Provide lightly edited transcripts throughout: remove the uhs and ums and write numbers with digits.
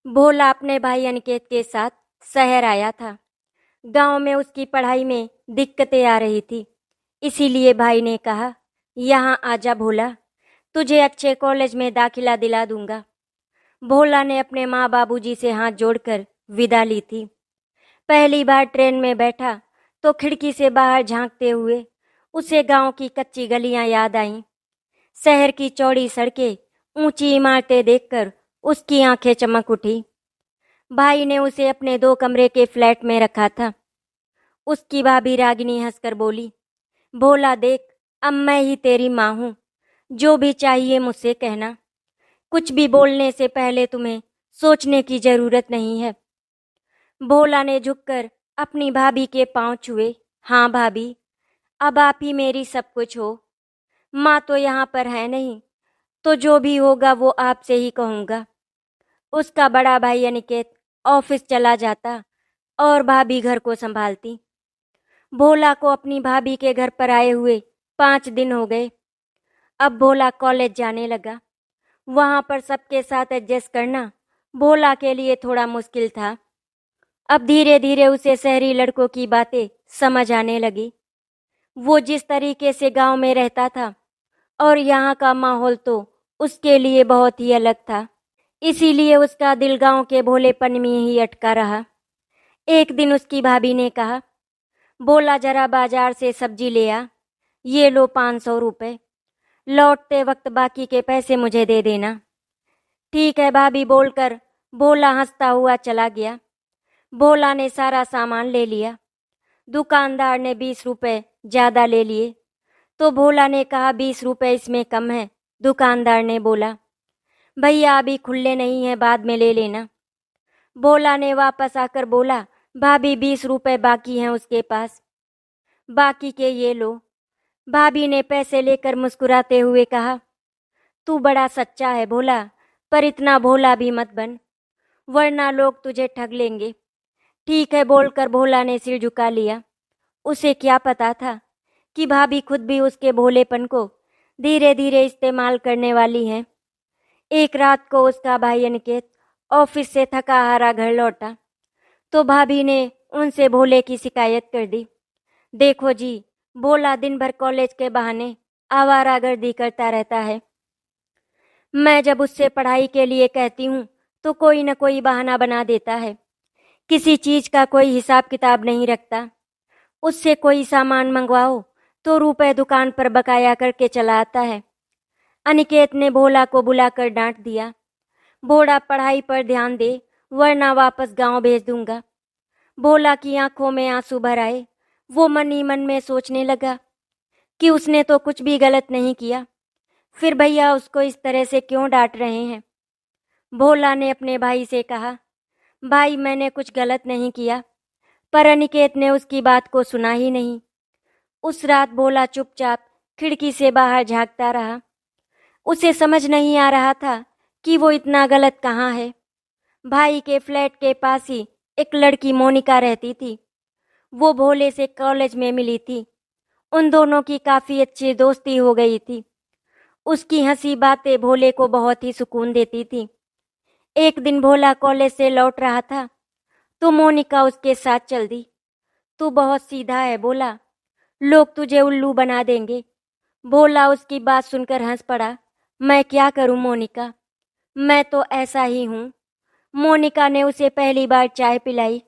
भोला अपने भाई अनिकेत के साथ शहर आया था। गांव में उसकी पढ़ाई में दिक्कतें आ रही थी। इसीलिए भाई ने कहा, यहाँ आजा भोला, तुझे अच्छे कॉलेज में दाखिला दिला दूंगा। भोला ने अपने माँ बाबूजी से हाथ जोड़कर विदा ली थी। पहली बार ट्रेन में बैठा तो खिड़की से बाहर झांकते हुए उसे गांव की कच्ची गलियां याद आईं। शहर की चौड़ी सड़कें, ऊंची इमारतें देखकर उसकी आंखें चमक उठी। भाई ने उसे अपने 2 कमरे के फ्लैट में रखा था। उसकी भाभी रागिनी हंसकर बोली, भोला देख, अब मैं ही तेरी माँ हूँ, जो भी चाहिए मुझसे कहना। कुछ भी बोलने से पहले तुम्हें सोचने की जरूरत नहीं है। भोला ने झुककर अपनी भाभी के पांव छुए। हाँ भाभी, अब आप ही मेरी सब कुछ हो। माँ तो यहाँ पर है नहीं, तो जो भी होगा वो आपसे ही कहूँगा। उसका बड़ा भाई अनिकेत ऑफिस चला जाता और भाभी घर को संभालती। भोला को अपनी भाभी के घर पर आए हुए 5 दिन हो गए। अब भोला कॉलेज जाने लगा। वहां पर सबके साथ एडजस्ट करना भोला के लिए थोड़ा मुश्किल था। अब धीरे धीरे उसे शहरी लड़कों की बातें समझ आने लगी। वो जिस तरीके से गांव में रहता था और यहाँ का माहौल तो उसके लिए बहुत ही अलग था। इसीलिए उसका दिल गांव के भोलेपन में ही अटका रहा। एक दिन उसकी भाभी ने कहा, बोला जरा बाजार से सब्जी ले आ, ये लो 500 रुपए। लौटते वक्त बाकी के पैसे मुझे दे देना। ठीक है भाभी बोलकर भोला हंसता हुआ चला गया। भोला ने सारा सामान ले लिया। दुकानदार ने 20 रुपए ज्यादा ले लिए तो भोला ने कहा, 20 रुपए इसमें कम है। दुकानदार ने बोला, भैया अभी खुले नहीं है, बाद में ले लेना। भोला ने वापस आकर बोला, भाभी 20 रुपए बाकी हैं उसके पास, बाकी के ये लो। भाभी ने पैसे लेकर मुस्कुराते हुए कहा, तू बड़ा सच्चा है भोला, पर इतना भोला भी मत बन, वरना लोग तुझे ठग लेंगे। ठीक है बोलकर भोला ने सिर झुका लिया। उसे क्या पता था कि भाभी खुद भी उसके भोलेपन को धीरे धीरे इस्तेमाल करने वाली है। एक रात को उसका भाई अनिकेत ऑफिस से थका हारा घर लौटा तो भाभी ने उनसे भोले की शिकायत कर दी। देखो जी, भोला दिन भर कॉलेज के बहाने आवारागर्दी करता रहता है। मैं जब उससे पढ़ाई के लिए कहती हूँ तो कोई न कोई बहाना बना देता है। किसी चीज का कोई हिसाब किताब नहीं रखता। उससे कोई सामान मंगवाओ तो रुपए दुकान पर बकाया करके चला आता है। अनिकेत ने भोला को बुलाकर डांट दिया, भोला पढ़ाई पर ध्यान दे, वरना वापस गांव भेज दूंगा। भोला की आंखों में आंसू भर आए। वो मन ही मन में सोचने लगा कि उसने तो कुछ भी गलत नहीं किया, फिर भैया उसको इस तरह से क्यों डांट रहे हैं। भोला ने अपने भाई से कहा, भाई मैंने कुछ गलत नहीं किया, पर अनिकेत ने उसकी बात को सुना ही नहीं। उस रात भोला चुपचाप खिड़की से बाहर झांकता रहा। उसे समझ नहीं आ रहा था कि वो इतना गलत कहाँ है। भाई के फ्लैट के पास ही एक लड़की मोनिका रहती थी। वो भोले से कॉलेज में मिली थी। उन दोनों की काफी अच्छी दोस्ती हो गई थी। उसकी हंसी बातें भोले को बहुत ही सुकून देती थी। एक दिन भोला कॉलेज से लौट रहा था तो मोनिका उसके साथ चल दी। तू बहुत सीधा है बोला, लोग तुझे उल्लू बना देंगे। भोला उसकी बात सुनकर हंस पड़ा। मैं क्या करूं मोनिका, मैं तो ऐसा ही हूं। मोनिका ने उसे पहली बार चाय पिलाई।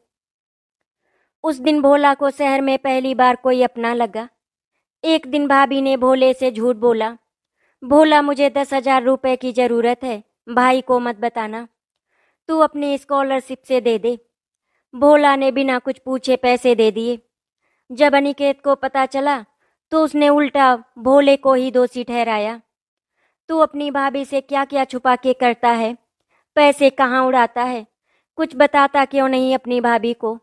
उस दिन भोला को शहर में पहली बार कोई अपना लगा। एक दिन भाभी ने भोले से झूठ बोला, भोला मुझे 10,000 रुपए की जरूरत है, भाई को मत बताना, तू अपनी स्कॉलरशिप से दे दे। भोला ने बिना कुछ पूछे पैसे दे दिए। जब अनिकेत को पता चला तो उसने उल्टा भोले को ही दोषी ठहराया। तू अपनी भाभी से क्या क्या छुपा के करता है, पैसे कहाँ उड़ाता है, कुछ बताता क्यों नहीं अपनी भाभी को।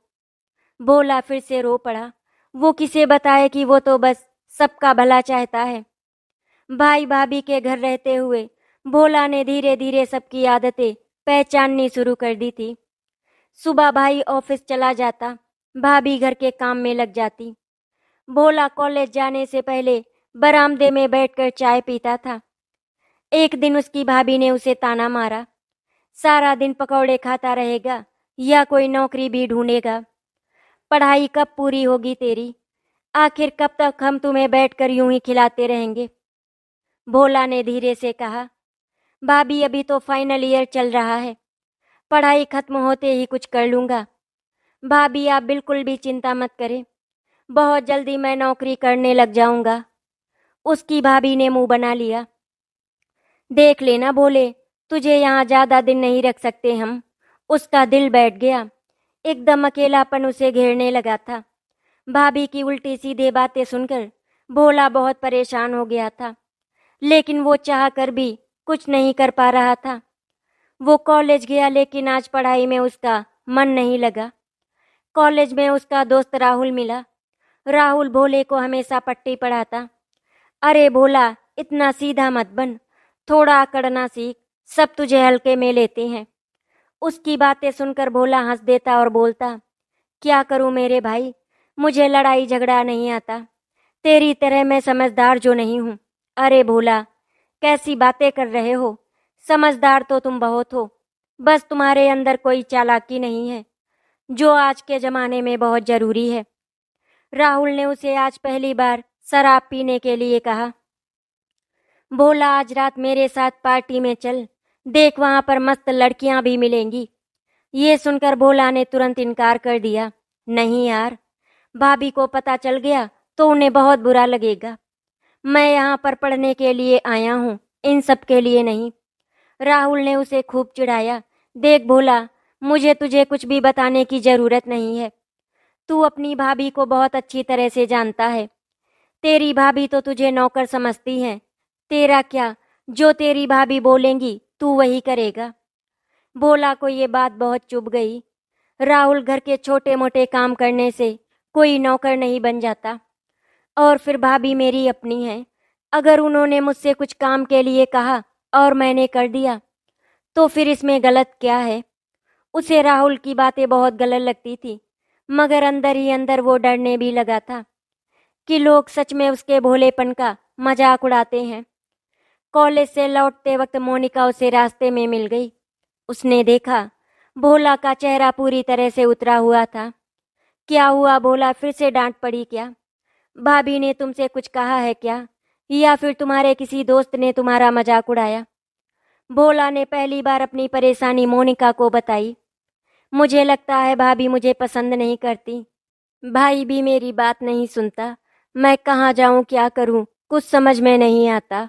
भोला फिर से रो पड़ा। वो किसे बताए कि वो तो बस सबका भला चाहता है। भाई भाभी के घर रहते हुए भोला ने धीरे धीरे सबकी आदतें पहचाननी शुरू कर दी थी। सुबह भाई ऑफिस चला जाता, भाभी घर के काम में लग जाती। भोला कॉलेज जाने से पहले बरामदे में बैठकर चाय पीता था। एक दिन उसकी भाभी ने उसे ताना मारा, सारा दिन पकौड़े खाता रहेगा या कोई नौकरी भी ढूंढेगा? पढ़ाई कब पूरी होगी तेरी? आखिर कब तक हम तुम्हें बैठकर यूं ही खिलाते रहेंगे? भोला ने धीरे से कहा। भाभी अभी तो फाइनल ईयर चल रहा है, पढ़ाई खत्म होते ही कुछ कर लूंगा। भाभी आप बिल्कुल भी चिंता मत करें, बहुत जल्दी मैं नौकरी करने लग जाऊंगा। उसकी भाभी ने मुंह बना लिया। देख लेना भोले, तुझे यहाँ ज्यादा दिन नहीं रख सकते हम। उसका दिल बैठ गया, एकदम अकेलापन उसे घेरने लगा था। भाभी की उल्टी सीधे बातें सुनकर भोला बहुत परेशान हो गया था, लेकिन वो चाह कर भी कुछ नहीं कर पा रहा था। वो कॉलेज गया, लेकिन आज पढ़ाई में उसका मन नहीं लगा। कॉलेज में उसका दोस्त राहुल मिला। राहुल भोले को हमेशा पट्टी पढ़ाता। अरे भोला, इतना सीधा मत बन, थोड़ा अकड़ना सीख, सब तुझे हल्के में लेते हैं। उसकी बातें सुनकर भोला हंस देता और बोलता, क्या करूं मेरे भाई, मुझे लड़ाई झगड़ा नहीं आता। तेरी तरह मैं समझदार जो नहीं हूं। अरे भोला, कैसी बातें कर रहे हो? समझदार तो तुम बहुत हो, बस तुम्हारे अंदर कोई चालाकी नहीं है, जो आज के जमाने में बहुत जरूरी है। राहुल ने उसे आज पहली बार शराब पीने के लिए कहा। भोला, आज रात मेरे साथ पार्टी में चल, देख वहां पर मस्त लड़कियां भी मिलेंगी। ये सुनकर भोला ने तुरंत इनकार कर दिया। नहीं यार, भाभी को पता चल गया तो उन्हें बहुत बुरा लगेगा। मैं यहाँ पर पढ़ने के लिए आया हूँ, इन सब के लिए नहीं। राहुल ने उसे खूब चिढ़ाया। देख भोला, मुझे तुझे कुछ भी बताने की जरूरत नहीं है। तू अपनी भाभी को बहुत अच्छी तरह से जानता है। तेरी भाभी तो तुझे नौकर समझती है। तेरा क्या, जो तेरी भाभी बोलेंगी तू वही करेगा। भोला को ये बात बहुत चुभ गई। राहुल घर के छोटे मोटे काम करने से कोई नौकर नहीं बन जाता। और फिर भाभी मेरी अपनी है, अगर उन्होंने मुझसे कुछ काम के लिए कहा और मैंने कर दिया तो फिर इसमें गलत क्या है? उसे राहुल की बातें बहुत गलत लगती थी, मगर अंदर ही अंदर वो डरने भी लगा था कि लोग सच में उसके भोलेपन का मजाक उड़ाते हैं। कॉलेज से लौटते वक्त मोनिका उसे रास्ते में मिल गई। उसने देखा भोला का चेहरा पूरी तरह से उतरा हुआ था। क्या हुआ भोला, फिर से डांट पड़ी क्या? भाभी ने तुमसे कुछ कहा है क्या, या फिर तुम्हारे किसी दोस्त ने तुम्हारा मजाक उड़ाया? भोला ने पहली बार अपनी परेशानी मोनिका को बताई। मुझे लगता है भाभी मुझे पसंद नहीं करती। भाई भी मेरी बात नहीं सुनता। मैं कहाँ जाऊं, क्या करूं, कुछ समझ में नहीं आता।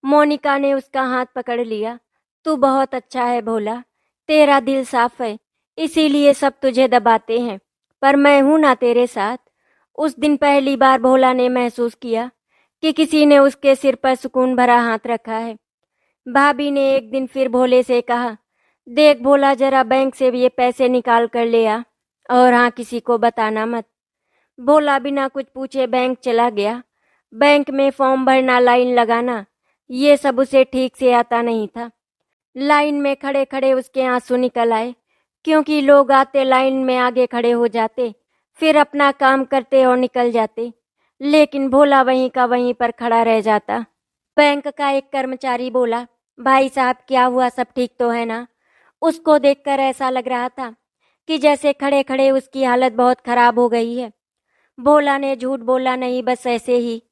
मोनिका ने उसका हाथ पकड़ लिया। तू बहुत अच्छा है भोला, तेरा दिल साफ है, इसीलिए सब तुझे दबाते हैं, पर मैं हूं ना तेरे साथ। उस दिन पहली बार भोला ने महसूस किया कि किसी ने उसके सिर पर सुकून भरा हाथ रखा है। भाभी ने एक दिन फिर भोले से कहा, देख भोला, जरा बैंक से भी ये पैसे निकाल कर ले आ, और हाँ, किसी को बताना मत। भोला बिना कुछ पूछे बैंक चला गया। बैंक में फॉर्म भरना, लाइन लगाना, ये सब उसे ठीक से आता नहीं था। लाइन में खड़े खड़े उसके आंसू निकल आए, क्योंकि लोग आते लाइन में आगे खड़े हो जाते, फिर अपना काम करते और निकल जाते, लेकिन भोला वहीं का वहीं पर खड़ा रह जाता। बैंक का एक कर्मचारी बोला, भाई साहब क्या हुआ, सब ठीक तो है ना? उसको देखकर ऐसा लग रहा था कि जैसे खड़े खड़े उसकी हालत बहुत खराब हो गई है। भोला ने झूठ बोला नहीं, बस ऐसे ही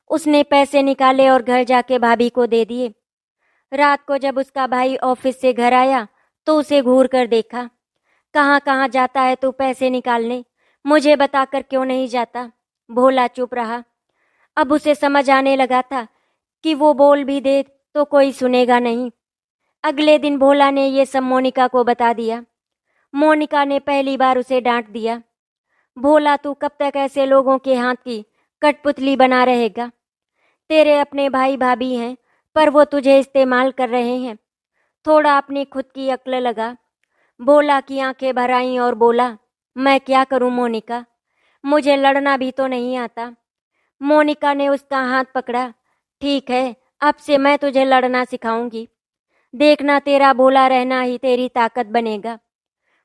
उसने पैसे निकाले और घर जाके भाभी को दे दिए। रात को जब उसका भाई ऑफिस से घर आया तो उसे घूर कर देखा। कहाँ कहाँ जाता है तू पैसे निकालने, मुझे बताकर क्यों नहीं जाता? भोला चुप रहा। अब उसे समझ आने लगा था कि वो बोल भी दे तो कोई सुनेगा नहीं। अगले दिन भोला ने ये सब मोनिका को बता दिया। मोनिका ने पहली बार उसे डांट दिया। भोला, तू कब तक ऐसे लोगों के हाथ की कठपुतली बना रहेगा? तेरे अपने भाई भाभी हैं, पर वो तुझे इस्तेमाल कर रहे हैं। थोड़ा अपनी खुद की अक्ल लगा। भोला की आंखें भर आईं और बोला, मैं क्या करूं मोनिका, मुझे लड़ना भी तो नहीं आता। मोनिका ने उसका हाथ पकड़ा। ठीक है, अब से मैं तुझे लड़ना सिखाऊंगी, देखना तेरा भोला रहना ही तेरी ताकत बनेगा।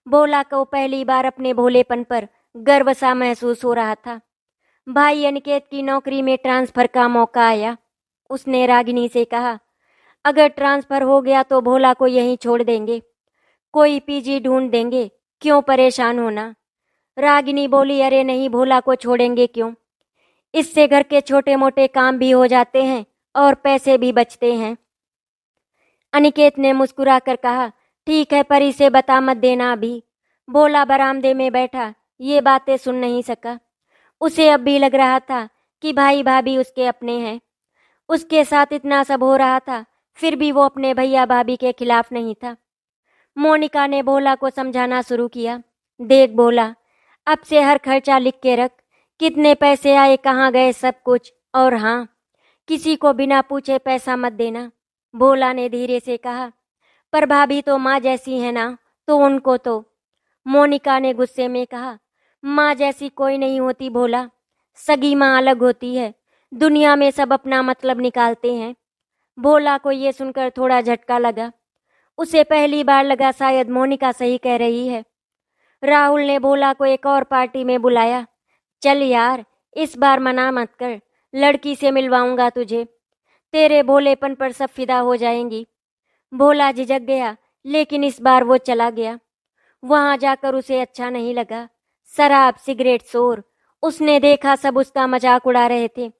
भोला को पहली बार अपने भोलेपन पर गर्व सा महसूस हो रहा था। भाई अनिकेत की नौकरी में ट्रांसफर का मौका आया। उसने रागिनी से कहा, अगर ट्रांसफर हो गया तो भोला को यहीं छोड़ देंगे, कोई पीजी ढूंढ देंगे, क्यों परेशान होना। रागिनी बोली, अरे नहीं, भोला को छोड़ेंगे क्यों, इससे घर के छोटे मोटे काम भी हो जाते हैं और पैसे भी बचते हैं। अनिकेत ने मुस्कुराकर कहा, ठीक है, पर इसे बता मत देना अभी। भोला बरामदे में बैठा ये बातें सुन नहीं सका। उसे अब भी लग रहा था कि भाई भाभी उसके अपने हैं। उसके साथ इतना सब हो रहा था, फिर भी वो अपने भैया भाभी के खिलाफ नहीं था। मोनिका ने भोला को समझाना शुरू किया, देख भोला, अब से हर खर्चा लिख के रख, कितने पैसे आए, कहाँ गए, सब कुछ। और हाँ, किसी को बिना पूछे पैसा मत देना। भोला ने धीरे से कहा, पर भाभी तो माँ जैसी है ना, तो उनको तो। मोनिका ने गुस्से में कहा, माँ जैसी कोई नहीं होती भोला, सगी माँ अलग होती है। दुनिया में सब अपना मतलब निकालते हैं। भोला को ये सुनकर थोड़ा झटका लगा। उसे पहली बार लगा शायद मोनिका सही कह रही है। राहुल ने भोला को एक और पार्टी में बुलाया। चल यार, इस बार मना मत कर, लड़की से मिलवाऊंगा तुझे, तेरे भोलेपन पर सब फिदा हो जाएंगी। भोला झिझक गया, लेकिन इस बार वो चला गया। वहां जाकर उसे अच्छा नहीं लगा। शराब, सिगरेट, शोर। उसने देखा सब उसका मजाक उड़ा रहे थे।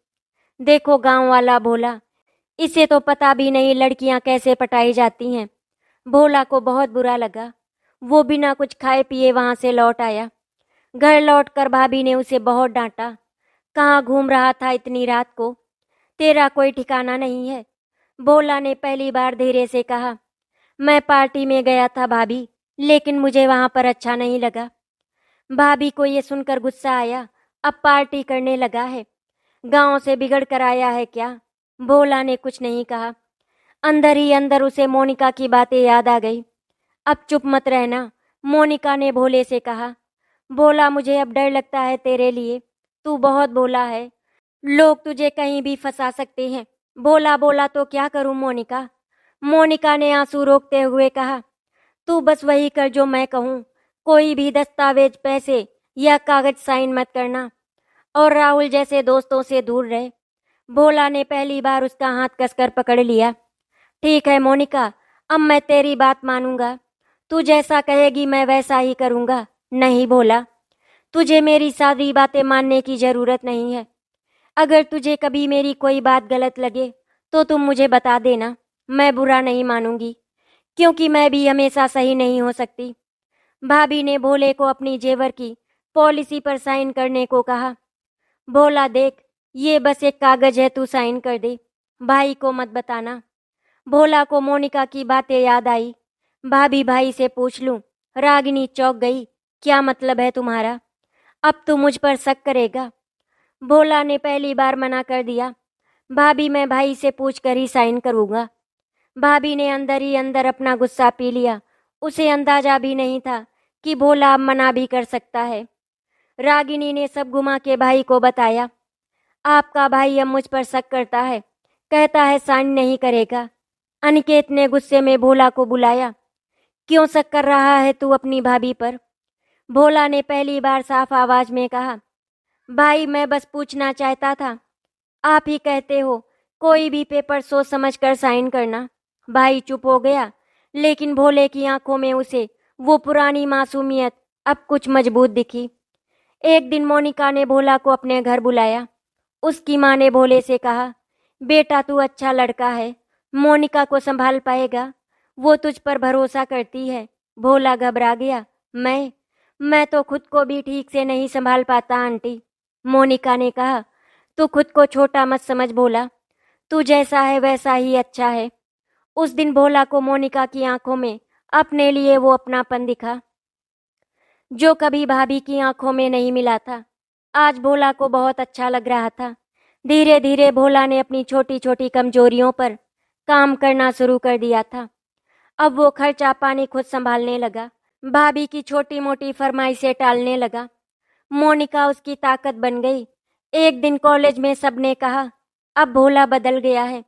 देखो गांव वाला भोला, इसे तो पता भी नहीं लड़कियां कैसे पटाई जाती हैं। भोला को बहुत बुरा लगा। वो बिना कुछ खाए पिए वहां से लौट आया। घर लौटकर भाभी ने उसे बहुत डांटा। कहाँ घूम रहा था इतनी रात को, तेरा कोई ठिकाना नहीं है। भोला ने पहली बार धीरे से कहा, मैं पार्टी में गया था भाभी, लेकिन मुझे वहां पर अच्छा नहीं लगा। भाभी को ये सुनकर गुस्सा आया। अब पार्टी करने लगा है, गांव से बिगड़ कर आया है क्या। भोला ने कुछ नहीं कहा। अंदर ही अंदर उसे मोनिका की बातें याद आ गई। अब चुप मत रहना, मोनिका ने भोले से कहा। भोला, मुझे अब डर लगता है तेरे लिए, तू बहुत भोला है, लोग तुझे कहीं भी फंसा सकते हैं। भोला बोला, तो क्या करूं मोनिका। मोनिका ने आंसू रोकते हुए कहा, तू बस वही कर जो मैं कहूँ, कोई भी दस्तावेज, पैसे या कागज साइन मत करना, और राहुल जैसे दोस्तों से दूर रहे। भोला ने पहली बार उसका हाथ कसकर पकड़ लिया। ठीक है मोनिका, अब मैं तेरी बात मानूंगा, तू जैसा कहेगी मैं वैसा ही करूंगा। नहीं भोला, तुझे मेरी सारी बातें मानने की जरूरत नहीं है। अगर तुझे कभी मेरी कोई बात गलत लगे तो तुम मुझे बता देना, मैं बुरा नहीं मानूंगी, क्योंकि मैं भी हमेशा सही नहीं हो सकती। भाभी ने भोले को अपनी जेवर की पॉलिसी पर साइन करने को कहा। भोला, देख, ये बस एक कागज है, तू साइन कर दे, भाई को मत बताना। भोला को मोनिका की बातें याद आई। भाभी भाई से पूछ लूं। रागिनी चौंक गई, क्या मतलब है तुम्हारा, अब तू मुझ पर शक करेगा। भोला ने पहली बार मना कर दिया। भाभी, मैं भाई से पूछ कर ही साइन करूंगा। भाभी ने अंदर ही अंदर अपना गुस्सा पी लिया। उसे अंदाजा भी नहीं था कि भोला अब मना भी कर सकता है। रागिनी ने सब घुमा के भाई को बताया। आपका भाई अब मुझ पर शक करता है, कहता है साइन नहीं करेगा। अनिकेत ने गुस्से में भोला को बुलाया। क्यों शक कर रहा है तू अपनी भाभी पर। भोला ने पहली बार साफ आवाज में कहा, भाई मैं बस पूछना चाहता था, आप ही कहते हो कोई भी पेपर सोच समझ कर साइन करना। भाई चुप हो गया, लेकिन भोले की आंखों में उसे वो पुरानी मासूमियत अब कुछ मजबूत दिखी। एक दिन मोनिका ने भोला को अपने घर बुलाया। उसकी माँ ने भोले से कहा, बेटा तू अच्छा लड़का है, मोनिका को संभाल पाएगा, वो तुझ पर भरोसा करती है। भोला घबरा गया। मैं तो खुद को भी ठीक से नहीं संभाल पाता आंटी। मोनिका ने कहा, तू खुद को छोटा मत समझ भोला, तू जैसा है वैसा ही अच्छा है। उस दिन भोला को मोनिका की आंखों में अपने लिए वो अपनापन दिखा जो कभी भाभी की आंखों में नहीं मिला था। आज भोला को बहुत अच्छा लग रहा था। धीरे धीरे भोला ने अपनी छोटी छोटी कमजोरियों पर काम करना शुरू कर दिया था। अब वो खर्चा पानी खुद संभालने लगा, भाभी की छोटी मोटी फरमाइशें टालने लगा। मोनिका उसकी ताकत बन गई। एक दिन कॉलेज में सबने कहा, अब भोला बदल गया है,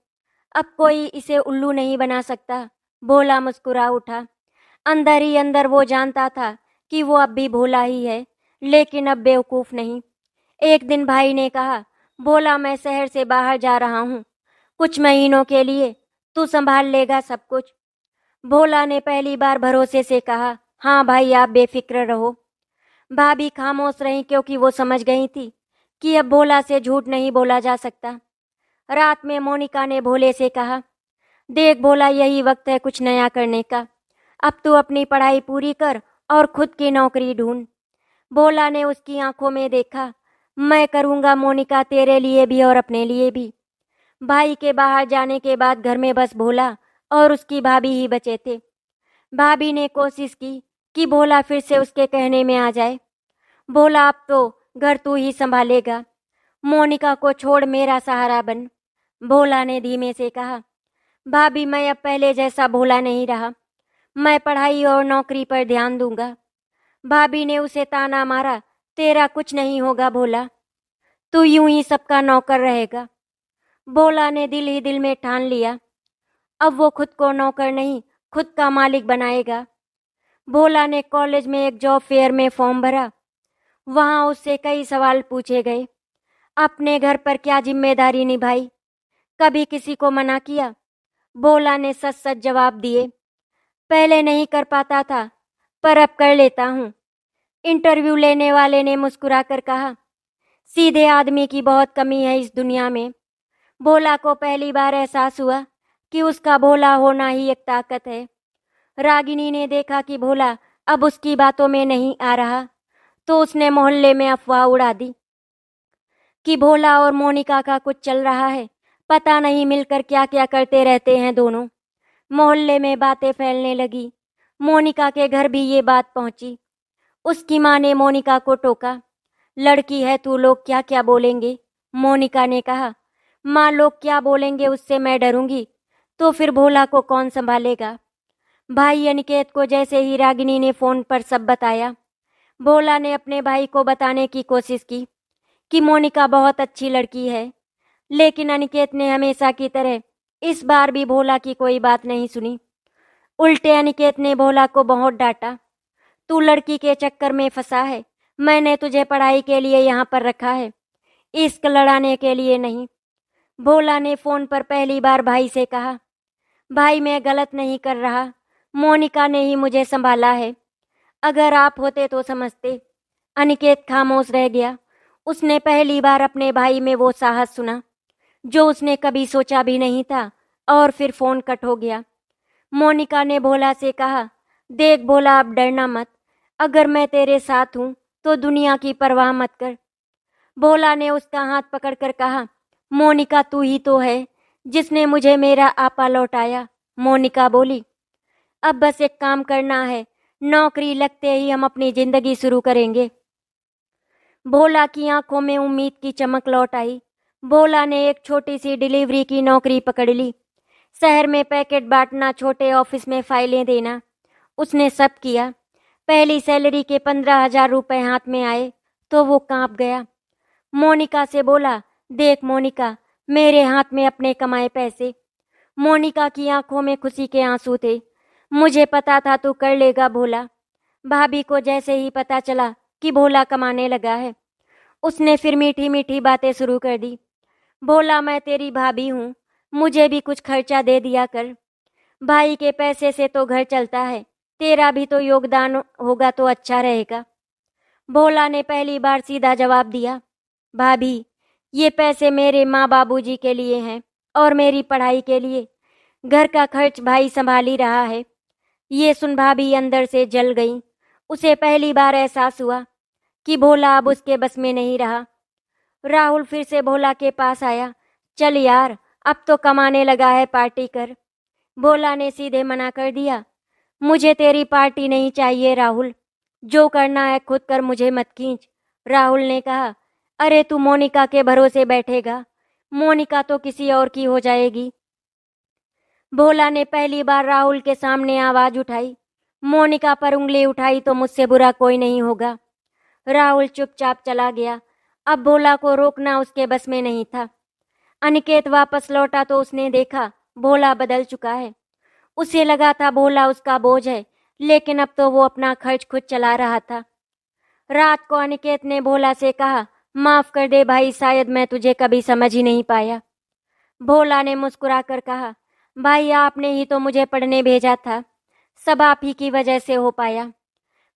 अब कोई इसे उल्लू नहीं बना सकता। भोला मुस्कुरा उठा। अंदर ही अंदर वो जानता था कि वो अब भी भोला ही है, लेकिन अब बेवकूफ नहीं। एक दिन भाई ने कहा, भोला मैं शहर से बाहर जा रहा हूँ, कुछ महीनों के लिए, तू संभाल लेगा सब कुछ। भोला ने पहली बार भरोसे से कहा, हाँ भाई आप बेफिक्र रहो। भाभी खामोश रही क्योंकि वो समझ गई थी कि अब भोला से झूठ नहीं बोला जा सकता। रात में मोनिका ने भोले से कहा, देख भोला यही वक्त है कुछ नया करने का। अब तू अपनी पढ़ाई पूरी कर और खुद की नौकरी ढूंढ। भोला ने उसकी आंखों में देखा, मैं करूंगा मोनिका तेरे लिए भी और अपने लिए भी। भाई के बाहर जाने के बाद घर में बस भोला और उसकी भाभी ही बचे थे। भाभी ने कोशिश की कि भोला फिर से उसके कहने में आ जाए, भोला अब तो घर तू ही संभालेगा, मोनिका को छोड़ मेरा सहारा बन। भोला ने धीमे से कहा, भाभी मैं अब पहले जैसा भोला नहीं रहा, मैं पढ़ाई और नौकरी पर ध्यान दूंगा। भाभी ने उसे ताना मारा, तेरा कुछ नहीं होगा भोला, तू यूं ही सबका नौकर रहेगा। भोला ने दिल ही दिल में ठान लिया, अब वो खुद को नौकर नहीं खुद का मालिक बनाएगा। भोला ने कॉलेज में एक जॉब फेयर में फॉर्म भरा। वहां उससे कई सवाल पूछे गए, अपने घर पर क्या जिम्मेदारी निभाई, कभी किसी को मना किया। भोला ने सच सच जवाब दिए, पहले नहीं कर पाता था पर अब कर लेता हूँ। इंटरव्यू लेने वाले ने मुस्कुराकर कहा, सीधे आदमी की बहुत कमी है इस दुनिया में। भोला को पहली बार एहसास हुआ कि उसका भोला होना ही एक ताकत है। रागिनी ने देखा कि भोला अब उसकी बातों में नहीं आ रहा तो उसने मोहल्ले में अफवाह उड़ा दी कि भोला और मोनिका का कुछ चल रहा है, पता नहीं मिलकर क्या क्या करते रहते हैं दोनों। मोहल्ले में बातें फैलने लगी। मोनिका के घर भी ये बात पहुंची। उसकी माँ ने मोनिका को टोका, लड़की है तू, लोग क्या क्या बोलेंगे। मोनिका ने कहा, माँ लोग क्या बोलेंगे उससे मैं डरूंगी तो फिर भोला को कौन संभालेगा। भाई अनिकेत को जैसे ही रागिनी ने फोन पर सब बताया, भोला ने अपने भाई को बताने की कोशिश की कि मोनिका बहुत अच्छी लड़की है, लेकिन अनिकेत ने हमेशा की तरह इस बार भी भोला की कोई बात नहीं सुनी। उल्टे अनिकेत ने भोला को बहुत डांटा, तू लड़की के चक्कर में फंसा है, मैंने तुझे पढ़ाई के लिए यहाँ पर रखा है, इश्क लड़ाने के लिए नहीं। भोला ने फोन पर पहली बार भाई से कहा, भाई मैं गलत नहीं कर रहा, मोनिका ने ही मुझे संभाला है, अगर आप होते तो समझते। अनिकेत खामोश रह गया। उसने पहली बार अपने भाई में वो साहस सुना जो उसने कभी सोचा भी नहीं था। और फिर फोन कट हो गया। मोनिका ने भोला से कहा, देख भोला अब डरना मत, अगर मैं तेरे साथ हूँ तो दुनिया की परवाह मत कर। भोला ने उसका हाथ पकड़कर कहा, मोनिका तू ही तो है जिसने मुझे मेरा आपा लौटाया। मोनिका बोली, अब बस एक काम करना है, नौकरी लगते ही हम अपनी जिंदगी शुरू करेंगे। भोला की आंखों में उम्मीद की चमक लौट आई। भोला ने एक छोटी सी डिलीवरी की नौकरी पकड़ ली। शहर में पैकेट बांटना, छोटे ऑफिस में फाइलें देना, उसने सब किया। पहली सैलरी के 15,000 रुपए हाथ में आए तो वो कांप गया। मोनिका से बोला, देख मोनिका, मेरे हाथ में अपने कमाए पैसे। मोनिका की आंखों में खुशी के आंसू थे। मुझे पता था तू कर लेगा भोला। भाभी को जैसे ही पता चला कि भोला कमाने लगा है, उसने फिर मीठी मीठी बातें शुरू कर दी। भोला मैं तेरी भाभी हूँ, मुझे भी कुछ खर्चा दे दिया कर। भाई के पैसे से तो घर चलता है, तेरा भी तो योगदान होगा तो अच्छा रहेगा। भोला ने पहली बार सीधा जवाब दिया, भाभी ये पैसे मेरे माँ बाबूजी के लिए हैं और मेरी पढ़ाई के लिए। घर का खर्च भाई संभाल ही रहा है। ये सुन भाभी अंदर से जल गई। उसे पहली बार एहसास हुआ कि भोला अब उसके बस में नहीं रहा। राहुल फिर से भोला के पास आया, चल यार अब तो कमाने लगा है, पार्टी कर। भोला ने सीधे मना कर दिया, मुझे तेरी पार्टी नहीं चाहिए राहुल, जो करना है खुद कर, मुझे मत खींच। राहुल ने कहा, अरे तू मोनिका के भरोसे बैठेगा, मोनिका तो किसी और की हो जाएगी। भोला ने पहली बार राहुल के सामने आवाज उठाई, मोनिका पर उंगली उठाई तो मुझसे बुरा कोई नहीं होगा। राहुल चुपचाप चला गया। अब भोला को रोकना उसके बस में नहीं था। अनिकेत वापस लौटा तो उसने देखा भोला बदल चुका है। उसे लगा था भोला उसका बोझ है, लेकिन अब तो वो अपना खर्च खुद चला रहा था। रात को अनिकेत ने भोला से कहा, माफ कर दे भाई, शायद मैं तुझे कभी समझ ही नहीं पाया। भोला ने मुस्कुराकर कहा, भाई आपने ही तो मुझे पढ़ने भेजा था, सब आप ही की वजह से हो पाया।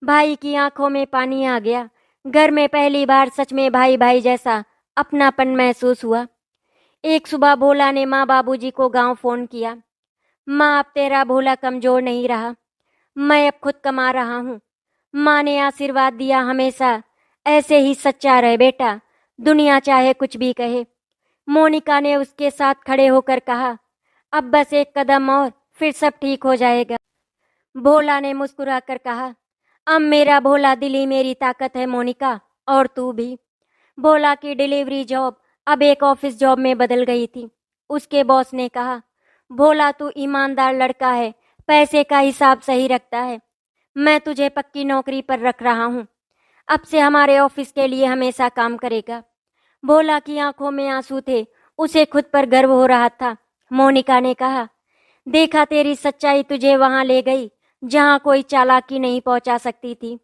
भाई की आंखों में पानी आ गया। घर में पहली बार सच में भाई भाई जैसा अपनापन महसूस हुआ। एक सुबह भोला ने माँ बाबूजी को गांव फोन किया। माँ, अब तेरा भोला कमजोर नहीं रहा, मैं अब खुद कमा रहा हूँ। माँ ने आशीर्वाद दिया, हमेशा ऐसे ही सच्चा रहे बेटा, दुनिया चाहे कुछ भी कहे। मोनिका ने उसके साथ खड़े होकर कहा, अब बस एक कदम और, फिर सब ठीक हो जाएगा। भोला ने मुस्कुराकर कहा, अब मेरा भोला दिल ही मेरी ताकत है मोनिका, और तू भी। भोला की डिलीवरी जॉब अब एक ऑफिस जॉब में बदल गई थी। उसके बॉस ने कहा, भोला तू ईमानदार लड़का है, पैसे का हिसाब सही रखता है, मैं तुझे पक्की नौकरी पर रख रहा हूँ। अब से हमारे ऑफिस के लिए हमेशा काम करेगा। भोला की आंखों में आंसू थे, उसे खुद पर गर्व हो रहा था। मोनिका ने कहा, देखा तेरी सच्चाई तुझे वहां ले गई जहां कोई चालाकी नहीं पहुंचा सकती थी।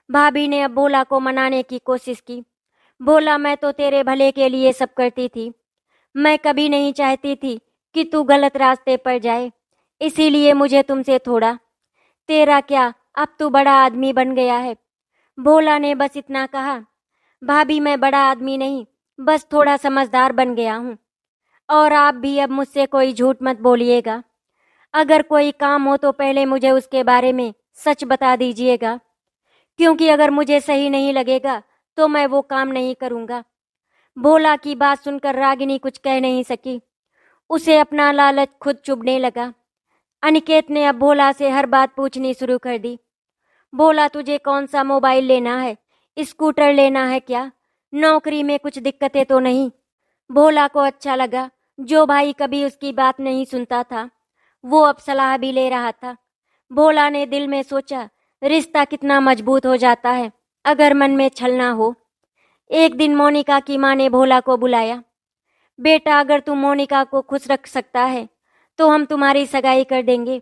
भाभी ने अब भोला को मनाने की कोशिश की। भोला, मैं तो तेरे भले के लिए सब करती थी, मैं कभी नहीं चाहती थी कि तू गलत रास्ते पर जाए, इसीलिए मुझे तुमसे थोड़ा। तेरा क्या, अब तू बड़ा आदमी बन गया है। भोला ने बस इतना कहा, भाभी मैं बड़ा आदमी नहीं, बस थोड़ा समझदार बन गया हूँ। और आप भी अब मुझसे कोई झूठ मत बोलिएगा। अगर कोई काम हो तो पहले मुझे उसके बारे में सच बता दीजिएगा, क्योंकि अगर मुझे सही नहीं लगेगा तो मैं वो काम नहीं करूँगा। भोला की बात सुनकर रागिनी कुछ कह नहीं सकी। उसे अपना लालच खुद चुभने लगा। अनिकेत ने अब भोला से हर बात पूछनी शुरू कर दी। भोला, तुझे कौन सा मोबाइल लेना है, स्कूटर लेना है क्या, नौकरी में कुछ दिक्कतें तो नहीं। भोला को अच्छा लगा, जो भाई कभी उसकी बात नहीं सुनता था वो अब सलाह भी ले रहा था। भोला ने दिल में सोचा, रिश्ता कितना मजबूत हो जाता है अगर मन में छल ना हो। एक दिन मोनिका की माँ ने भोला को बुलाया। बेटा, अगर तू मोनिका को खुश रख सकता है तो हम तुम्हारी सगाई कर देंगे।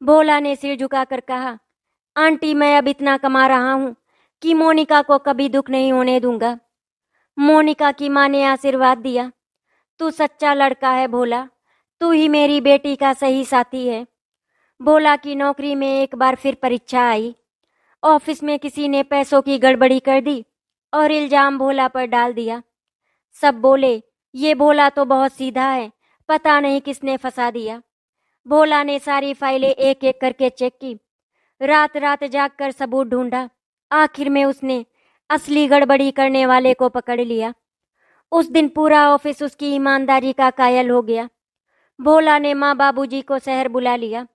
भोला ने सिर झुकाकर कहा, आंटी मैं अब इतना कमा रहा हूँ कि मोनिका को कभी दुख नहीं होने दूंगा। मोनिका की माँ ने आशीर्वाद दिया, तू सच्चा लड़का है भोला, तू ही मेरी बेटी का सही साथी है। भोला की नौकरी में एक बार फिर परीक्षा आई। ऑफिस में किसी ने पैसों की गड़बड़ी कर दी और इल्जाम भोला पर डाल दिया। सब बोले, ये भोला तो बहुत सीधा है, पता नहीं किसने फंसा दिया। भोला ने सारी फाइलें एक एक करके चेक की, रात रात जागकर सबूत ढूंढा। आखिर में उसने असली गड़बड़ी करने वाले को पकड़ लिया। उस दिन पूरा ऑफिस उसकी ईमानदारी का कायल हो गया। भोला ने माँ बाबूजी को शहर बुला लिया।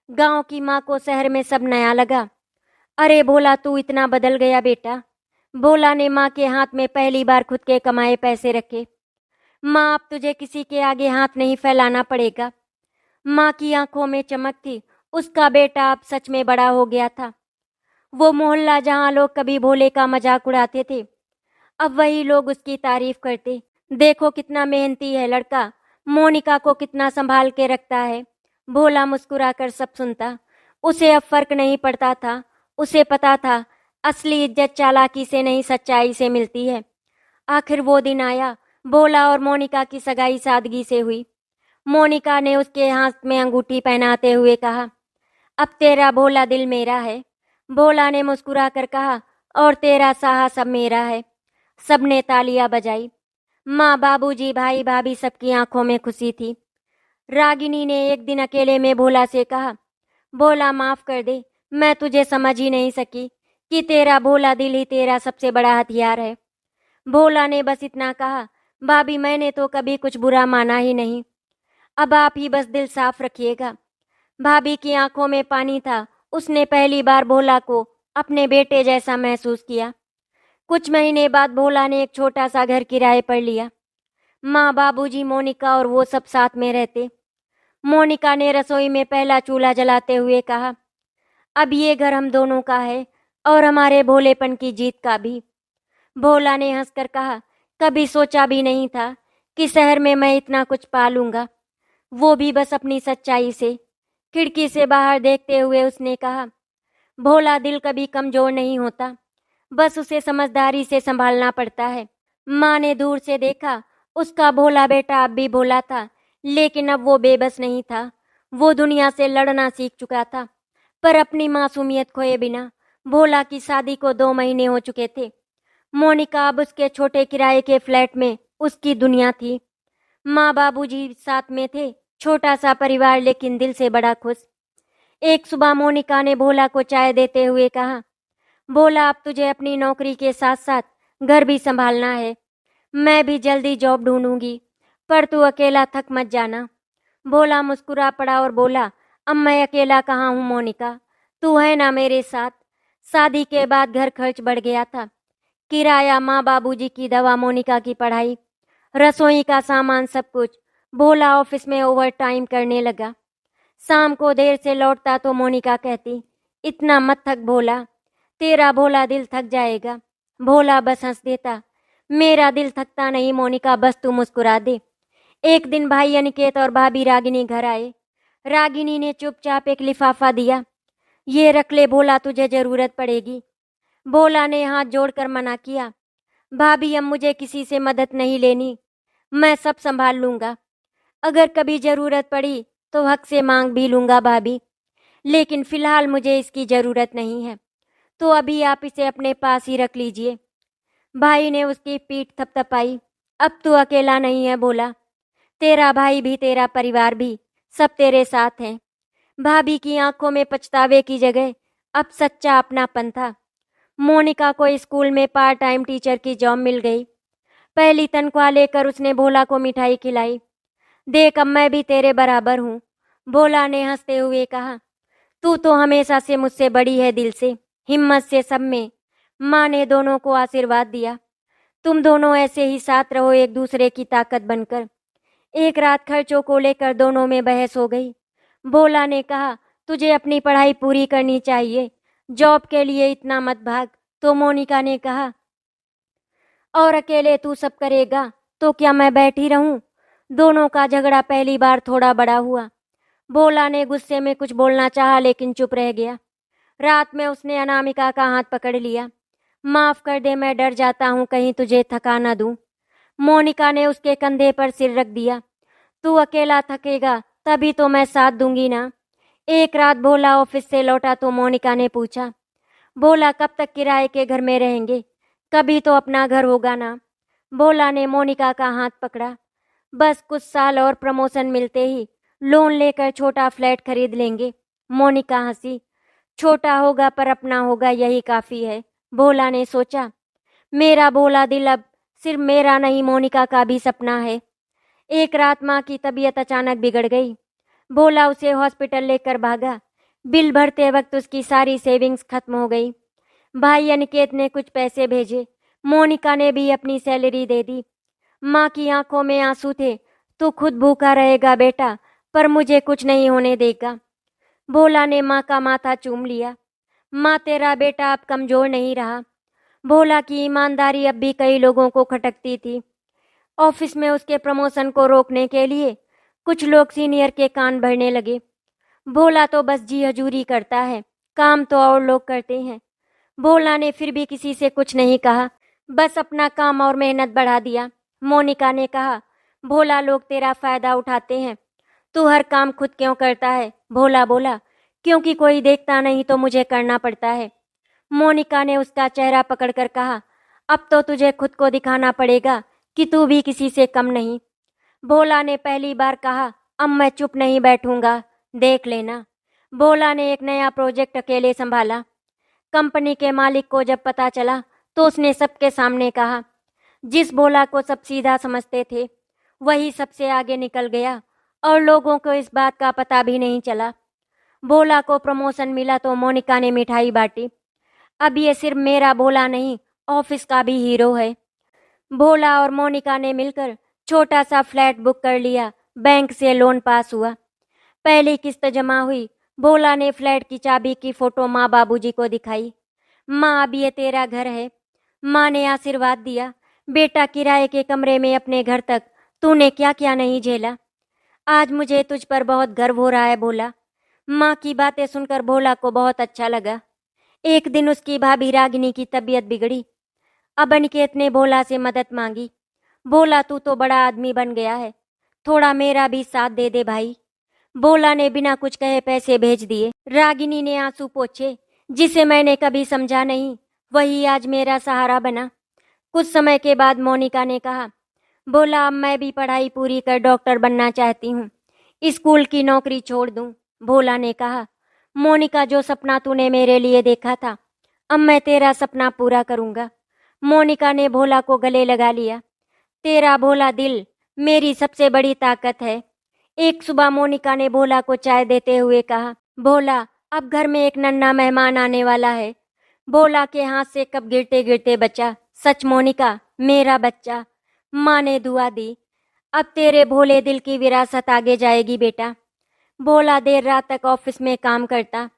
गांव की माँ को शहर में सब नया लगा। अरे भोला, तू इतना बदल गया बेटा। भोला ने माँ के हाथ में पहली बार खुद के कमाए पैसे रखे। माँ, अब तुझे किसी के आगे हाथ नहीं फैलाना पड़ेगा। माँ की आंखों में चमक थी, उसका बेटा अब सच में बड़ा हो गया था। वो मोहल्ला जहाँ लोग कभी भोले का मजाक उड़ाते थे, अब वही लोग उसकी तारीफ करते। देखो कितना मेहनती है लड़का, मोनिका को कितना संभाल के रखता है। भोला मुस्कुराकर सब सुनता। उसे अब फर्क नहीं पड़ता था। उसे पता था असली इज्जत चालाकी से नहीं, सच्चाई से मिलती है। आखिर वो दिन आया। भोला और मोनिका की सगाई सादगी से हुई। मोनिका ने उसके हाथ में अंगूठी पहनाते हुए कहा, अब तेरा भोला दिल मेरा है। भोला ने मुस्कुराकर कहा, और तेरा साहस अब मेरा है। सबने तालियां बजाई। माँ, बाबूजी, भाई, भाभी सबकी आंखों में खुशी थी। रागिनी ने एक दिन अकेले में भोला से कहा, भोला माफ कर दे, मैं तुझे समझ ही नहीं सकी कि तेरा भोला दिल ही तेरा सबसे बड़ा हथियार है। भोला ने बस इतना कहा, भाभी मैंने तो कभी कुछ बुरा माना ही नहीं, अब आप ही बस दिल साफ रखिएगा। भाभी की आंखों में पानी था। उसने पहली बार भोला को अपने बेटे जैसा महसूस किया। कुछ महीने बाद भोला ने एक छोटा सा घर किराए पर लिया। माँ, बाबूजी, मोनिका और वो सब साथ में रहते। मोनिका ने रसोई में पहला चूल्हा जलाते हुए कहा, अब ये घर हम दोनों का है और हमारे भोलेपन की जीत का भी। भोला ने हंसकर कहा, कभी सोचा भी नहीं था कि शहर में मैं इतना कुछ पालूंगा, वो भी बस अपनी सच्चाई से। खिड़की से बाहर देखते हुए उसने कहा, भोला दिल कभी कमजोर नहीं होता, बस उसे समझदारी से संभालना पड़ता है। माँ ने दूर से देखा, उसका भोला बेटा अब भी भोला था, लेकिन अब वो बेबस नहीं था। वो दुनिया से लड़ना सीख चुका था। पर अपनी मासूमियत खोए बिना भोला की शादी को 2 महीने हो चुके थे। मोनिका अब उसके छोटे किराए के फ्लैट में उसकी दुनिया थी। माँ बाबूजी साथ में थे, छोटा सा परिवार लेकिन दिल से बड़ा खुश। एक सुबह मोनिका ने भोला को चाय देते हुए कहा, भोला अब तुझे अपनी नौकरी के साथ साथ घर भी संभालना है। मैं भी जल्दी जॉब ढूंढूंगी, पर तू अकेला थक मत जाना। भोला मुस्कुरा पड़ा और बोला, अब मैं अकेला कहाँ हूँ मोनिका, तू है ना मेरे साथ। शादी के बाद घर खर्च बढ़ गया था, किराया, माँ बाबूजी की दवा, मोनिका की पढ़ाई, रसोई का सामान, सब कुछ। भोला ऑफिस में ओवर टाइम करने लगा। शाम को देर से लौटता तो मोनिका कहती, इतना मत थक भोला, तेरा भोला दिल थक जाएगा। भोला बस हंस देता, मेरा दिल थकता नहीं मोनिका, बस तू मुस्कुरा दे। एक दिन भाई अनिकेत और भाभी रागिनी घर आए। रागिनी ने चुपचाप एक लिफाफा दिया, ये रख ले भोला, तुझे जरूरत पड़ेगी। भोला ने हाथ जोड़कर मना किया, भाभी अब मुझे किसी से मदद नहीं लेनी, मैं सब संभाल लूंगा। अगर कभी जरूरत पड़ी तो हक से मांग भी लूंगा भाभी, लेकिन फिलहाल मुझे इसकी जरूरत नहीं है, तो अभी आप इसे अपने पास ही रख लीजिए। भाई ने उसकी पीठ थपथपाई, अब तू अकेला नहीं है भोला, तेरा भाई भी, तेरा परिवार भी, सब तेरे साथ हैं। भाभी की आंखों में पछतावे की जगह अब सच्चा अपनापन था। मोनिका को स्कूल में पार्ट टाइम टीचर की जॉब मिल गई। पहली तनख्वाह लेकर उसने भोला को मिठाई खिलाई। देख अब मैं भी तेरे बराबर हूँ, भोला ने हंसते हुए कहा। तू तो हमेशा से मुझसे बड़ी है, दिल से, हिम्मत से, सब में। माँ ने दोनों को आशीर्वाद दिया। तुम दोनों ऐसे ही साथ रहो, एक दूसरे की ताकत बनकर। एक रात खर्चों को लेकर दोनों में बहस हो गई। भोला ने कहा, तुझे अपनी पढ़ाई पूरी करनी चाहिए, जॉब के लिए इतना मत भाग। तो मोनिका ने कहा, और अकेले तू सब करेगा तो क्या मैं बैठी रहूं। दोनों का झगड़ा पहली बार थोड़ा बड़ा हुआ। भोला ने गुस्से में कुछ बोलना चाहा लेकिन चुप रह गया। रात में उसने अनामिका का हाथ पकड़ लिया। माफ कर दे, मैं डर जाता हूँ कहीं तुझे थका ना दूं। मोनिका ने उसके कंधे पर सिर रख दिया। तू अकेला थकेगा तभी तो मैं साथ दूंगी ना। एक रात भोला ऑफिस से लौटा तो मोनिका ने पूछा, भोला कब तक किराए के घर में रहेंगे, कभी तो अपना घर होगा ना। भोला ने मोनिका का हाथ पकड़ा, बस कुछ साल और, प्रमोशन मिलते ही लोन लेकर छोटा फ्लैट खरीद लेंगे। मोनिका हंसी, छोटा होगा पर अपना होगा, यही काफी है। भोला ने सोचा, मेरा भोला दिल अब सिर्फ मेरा नहीं, मोनिका का भी सपना है। एक रात माँ की तबीयत अचानक बिगड़ गई। भोला उसे हॉस्पिटल लेकर भागा। बिल भरते वक्त उसकी सारी सेविंग्स खत्म हो गई। भाई अनिकेत ने कुछ पैसे भेजे, मोनिका ने भी अपनी सैलरी दे दी। माँ की आंखों में आंसू थे, तू खुद भूखा रहेगा बेटा, पर मुझे कुछ नहीं होने देगा। भोला ने माँ का माथा चूम लिया। माँ, तेरा बेटा अब कमजोर नहीं रहा। भोला की ईमानदारी अब भी कई लोगों को खटकती थी। ऑफिस में उसके प्रमोशन को रोकने के लिए कुछ लोग सीनियर के कान भरने लगे। भोला तो बस जी हजूरी करता है, काम तो और लोग करते हैं। भोला ने फिर भी किसी से कुछ नहीं कहा, बस अपना काम और मेहनत बढ़ा दिया। मोनिका ने कहा, भोला लोग तेरा फायदा उठाते हैं, तू हर काम खुद क्यों करता है। भोला बोला, क्योंकि कोई देखता नहीं तो मुझे करना पड़ता है। मोनिका ने उसका चेहरा पकड़कर कहा, अब तो तुझे खुद को दिखाना पड़ेगा कि तू भी किसी से कम नहीं। भोला ने पहली बार कहा, अब मैं चुप नहीं बैठूंगा, देख लेना। भोला ने एक नया प्रोजेक्ट अकेले संभाला। कंपनी के मालिक को जब पता चला तो उसने सबके सामने कहा, जिस भोला को सब सीधा समझते थे वही सबसे आगे निकल गया और लोगों को इस बात का पता भी नहीं चला। भोला को प्रमोशन मिला तो मोनिका ने मिठाई बांटी। अब ये सिर्फ मेरा भोला नहीं, ऑफिस का भी हीरो है। भोला और मोनिका ने मिलकर छोटा सा फ्लैट बुक कर लिया। बैंक से लोन पास हुआ। पहली किस्त जमा हुई। भोला ने फ्लैट की चाबी की फोटो माँ बाबूजी को दिखाई। माँ, अब ये तेरा घर है। माँ ने आशीर्वाद दिया, बेटा किराए के कमरे में अपने घर तक तूने क्या क्या नहीं झेला। आज मुझे तुझ पर बहुत गर्व हो रहा है भोला। माँ की बातें सुनकर भोला को बहुत अच्छा लगा। एक दिन उसकी भाभी रागिनी की तबीयत बिगड़ी। अब अनिकेत ने भोला से मदद मांगी। भोला, तू तो बड़ा आदमी बन गया है, थोड़ा मेरा भी साथ दे दे भाई। भोला ने बिना कुछ कहे पैसे भेज दिए। रागिनी ने आंसू पोंछे। जिसे मैंने कभी समझा नहीं, वही आज मेरा सहारा बना। कुछ समय के बाद मोनिका ने कहा, भोला अब मैं भी पढ़ाई पूरी कर डॉक्टर बनना चाहती हूँ, स्कूल की नौकरी छोड़ दूँ। भोला ने कहा, मोनिका जो सपना तूने मेरे लिए देखा था, अब मैं तेरा सपना पूरा करूँगा। मोनिका ने भोला को गले लगा लिया। तेरा भोला दिल मेरी सबसे बड़ी ताकत है। एक सुबह मोनिका ने भोला को चाय देते हुए कहा, भोला अब घर में एक नन्हा मेहमान आने वाला है। भोला के हाथ से कप गिरते गिरते बचा। सच मोनिका, मेरा बच्चा। माँ ने दुआ दी। अब तेरे भोले दिल की विरासत आगे जाएगी बेटा। भोला देर रात तक ऑफिस में काम करता,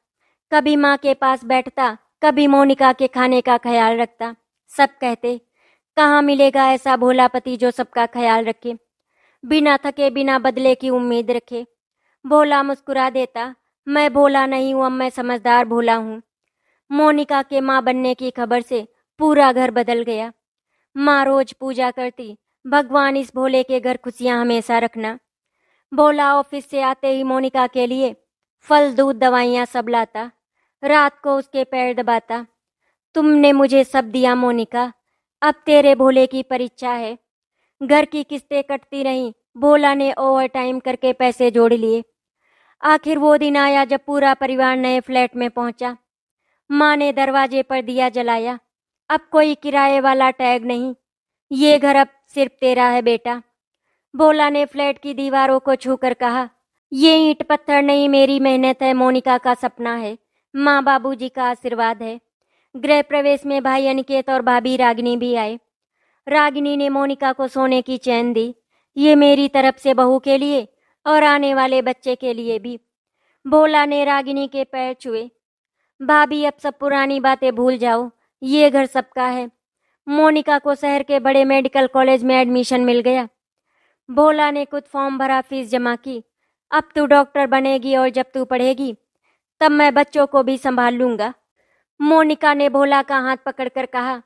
कभी माँ के पास बैठता, कभी मोनिका के खाने का ख्याल रखता। सब कहते, कहाँ मिलेगा ऐसा भोला पति जो सबका ख्याल रखे, बिना थके बिना बदले की उम्मीद रखे। भोला मुस्कुरा देता, मैं भोला नहीं हूँ, अब मैं समझदार भोला हूँ। मोनिका के माँ बनने की खबर से पूरा घर बदल गया। माँ रोज पूजा करती, भगवान इस भोले के घर खुशियाँ हमेशा रखना। भोला ऑफिस से आते ही मोनिका के लिए फल दूध दवाइयाँ सब लाता। रात को उसके पैर दबाता। तुमने मुझे सब दिया मोनिका, अब तेरे भोले की परीक्षा है। घर की किस्तें कटती रहीं। भोला ने ओवर टाइम करके पैसे जोड़ लिए। आखिर वो दिन आया जब पूरा परिवार नए फ्लैट में पहुंचा। माँ ने दरवाजे पर दिया जलाया। अब कोई किराए वाला टैग नहीं, ये घर अब सिर्फ तेरा है बेटा। भोला ने फ्लैट की दीवारों को छूकर कहा, ये ईंट पत्थर नहीं, मेरी मेहनत है, मोनिका का सपना है, माँ बाबूजी का आशीर्वाद है। गृह प्रवेश में भाई अनिकेत और भाभी रागिनी भी आए। रागिनी ने मोनिका को सोने की चैन दी। ये मेरी तरफ से बहू के लिए और आने वाले बच्चे के लिए भी। भोला ने रागिनी के पैर छुए। भाभी अब सब पुरानी बातें भूल जाओ, ये घर सबका है। मोनिका को शहर के बड़े मेडिकल कॉलेज में एडमिशन मिल गया। भोला ने खुद फॉर्म भरा, फीस जमा की। अब तू डॉक्टर बनेगी और जब तू पढ़ेगी तब मैं बच्चों को भी संभाल लूंगा। मोनिका ने भोला का हाथ पकड़कर कहा,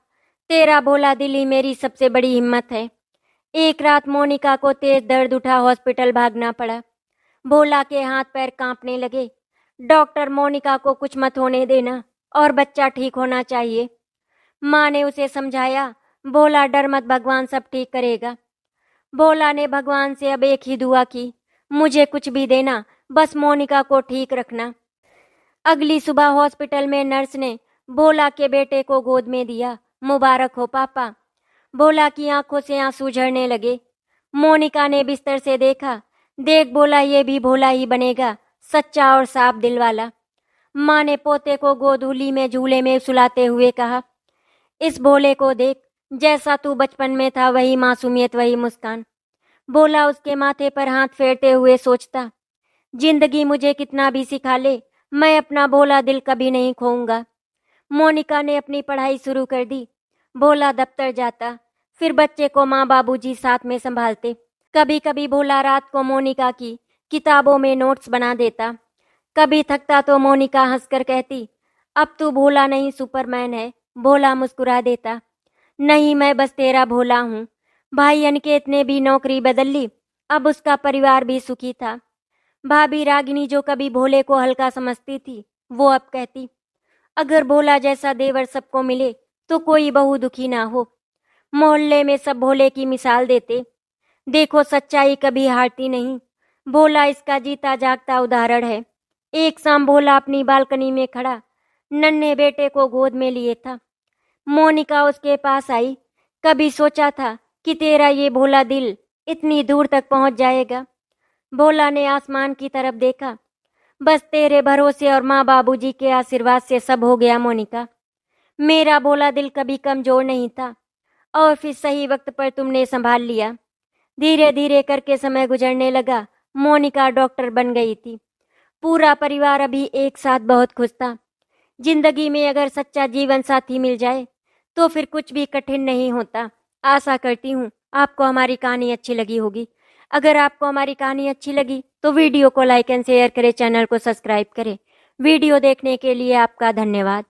तेरा भोला दिल ही मेरी सबसे बड़ी हिम्मत है। एक रात मोनिका को तेज दर्द उठा, हॉस्पिटल भागना पड़ा। भोला के हाथ पैर कांपने लगे। डॉक्टर, मोनिका को कुछ मत होने देना और बच्चा ठीक होना चाहिए। माँ ने उसे समझाया, भोला डर मत, भगवान सब ठीक करेगा। भोला ने भगवान से अब एक ही दुआ की, मुझे कुछ भी देना, बस मोनिका को ठीक रखना। अगली सुबह हॉस्पिटल में नर्स ने भोला के बेटे को गोद में दिया। मुबारक हो पापा। भोला की आंखों से आंसू झरने लगे। मोनिका ने बिस्तर से देखा, देख भोला, ये भी भोला ही बनेगा, सच्चा और साफ दिल वाला। माँ ने पोते को गोदूली में झूले में सुलाते हुए कहा, इस भोले को देख, जैसा तू बचपन में था वही मासूमियत, वही मुस्कान। भोला उसके माथे पर हाथ फेरते हुए सोचता, जिंदगी मुझे कितना भी सिखा ले, मैं अपना भोला दिल कभी नहीं खोऊंगा। मोनिका ने अपनी पढ़ाई शुरू कर दी। भोला दफ्तर जाता, फिर बच्चे को माँ बाबूजी साथ में संभालते। कभी कभी भोला रात को मोनिका की किताबों में नोट्स बना देता। कभी थकता तो मोनिका हंसकर कहती, अब तू भोला नहीं सुपरमैन है। भोला मुस्कुरा देता, नहीं, मैं बस तेरा भोला हूँ। भाई अनिकेत ने भी नौकरी बदल ली, अब उसका परिवार भी सुखी था। भाभी रागिनी जो कभी भोले को हल्का समझती थी, वो अब कहती, अगर भोला जैसा देवर सबको मिले तो कोई बहू दुखी ना हो। मोहल्ले में सब भोले की मिसाल देते, देखो सच्चाई कभी हारती नहीं। भोला इसका जीता जागता उदाहरण है। एक शाम भोला अपनी बालकनी में खड़ा नन्हे बेटे को गोद में लिए था। मोनिका उसके पास आई। कभी सोचा था कि तेरा ये भोला दिल इतनी दूर तक पहुंच जाएगा? भोला ने आसमान की तरफ देखा। बस तेरे भरोसे और माँ बाबूजी के आशीर्वाद से सब हो गया मोनिका। मेरा भोला दिल कभी कमजोर नहीं था और फिर सही वक्त पर तुमने संभाल लिया। धीरे धीरे करके समय गुजरने लगा। मोनिका डॉक्टर बन गई थी। पूरा परिवार अभी एक साथ बहुत खुश था। जिंदगी में अगर सच्चा जीवन साथी मिल जाए तो फिर कुछ भी कठिन नहीं होता। आशा करती हूँ आपको हमारी कहानी अच्छी लगी होगी। अगर आपको हमारी कहानी अच्छी लगी तो वीडियो को लाइक एंड शेयर करें, चैनल को सब्सक्राइब करें। वीडियो देखने के लिए आपका धन्यवाद।